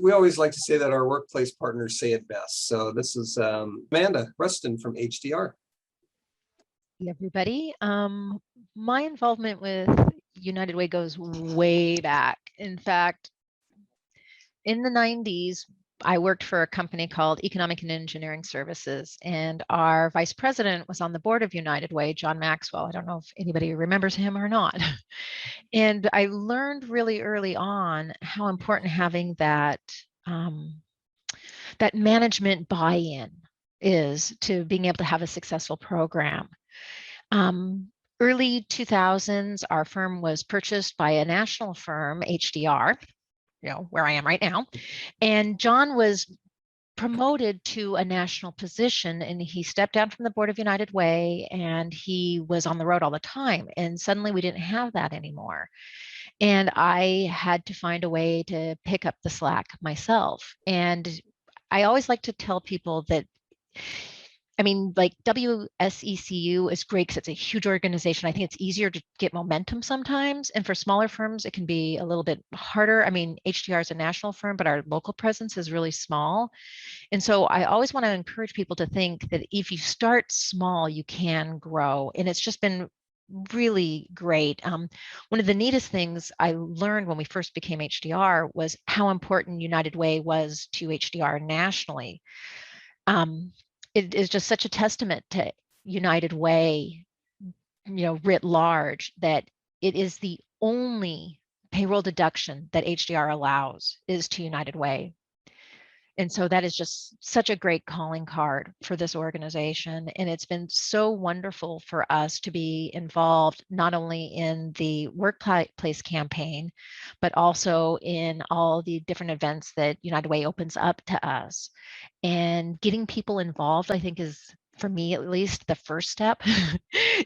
we always like to say that our workplace partners say it best. So this is Amanda Rustin from HDR. Hey everybody. My involvement with United Way goes way back. In fact, in the 90s, I worked for a company called Economic and Engineering Services, and our vice president was on the board of United Way, John Maxwell. I don't know if anybody remembers him or not. And I learned really early on how important having that that management buy-in is to being able to have a successful program. Early 2000s, our firm was purchased by a national firm, HDR, where I am right now. And John was promoted to a national position, and he stepped down from the board of United Way, and he was on the road all the time. And suddenly we didn't have that anymore. And I had to find a way to pick up the slack myself. And I always like to tell people that, I mean, like WSECU is great because it's a huge organization. I think it's easier to get momentum sometimes. And for smaller firms, it can be a little bit harder. I mean, HDR is a national firm, but our local presence is really small. And so I always want to encourage people to think that if you start small, you can grow. And it's just been really great. One of the neatest things I learned when we first became HDR was how important United Way was to HDR nationally. It is just such a testament to United Way, writ large, that it is the only payroll deduction that HDR allows is to United Way. And so that is just such a great calling card for this organization. And it's been so wonderful for us to be involved not only in the workplace campaign, but also in all the different events that United Way opens up to us. And getting people involved, I think, is, for me at least, the first step.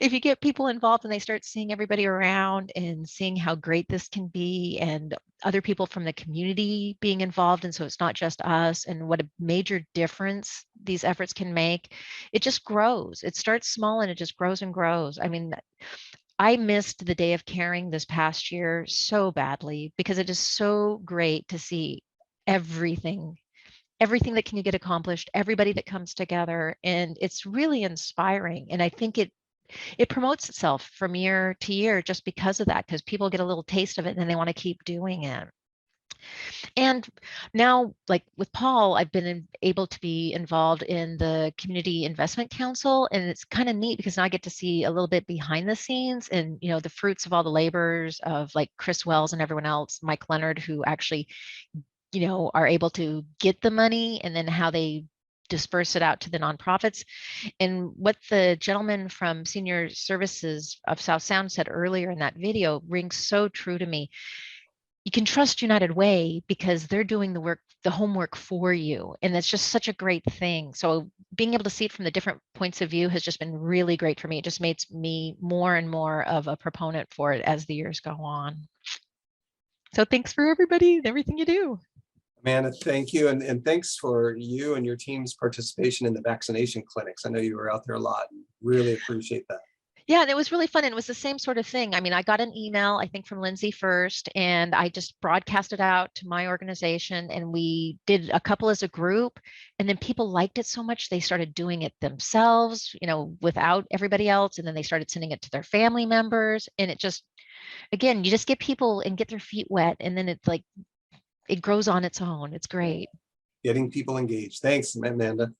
If you get people involved and they start seeing everybody around and seeing how great this can be, and other people from the community being involved, and so it's not just us, and what a major difference these efforts can make, it just grows. It starts small and it just grows and grows. I mean, I missed the Day of Caring this past year so badly because it is so great to see everything that can get accomplished, everybody that comes together, and it's really inspiring. And I think it promotes itself from year to year just because of that, because people get a little taste of it and then they want to keep doing it. And now, like with Paul, I've been able to be involved in the Community Investment Council, and it's kind of neat because now I get to see a little bit behind the scenes and, the fruits of all the labors of like Chris Wells and everyone else, Mike Leonard, who actually are able to get the money, and then how they disperse it out to the nonprofits. And what the gentleman from Senior Services of South Sound said earlier in that video rings so true to me. You can trust United Way because they're doing the work, the homework for you. And that's just such a great thing. So being able to see it from the different points of view has just been really great for me. It just makes me more and more of a proponent for it as the years go on. So thanks for everybody and everything you do. Amanda, thank you. And thanks for you and your team's participation in the vaccination clinics. I know you were out there a lot. Really appreciate that. Yeah, and it was really fun. And it was the same sort of thing. I mean, I got an email, I think from Lindsay first, and I just broadcasted out to my organization, and we did a couple as a group. And then people liked it so much, they started doing it themselves, without everybody else. And then they started sending it to their family members. And it just, again, you just get people and get their feet wet. And then it's like, it grows on its own. It's great. Getting people engaged. Thanks, Amanda.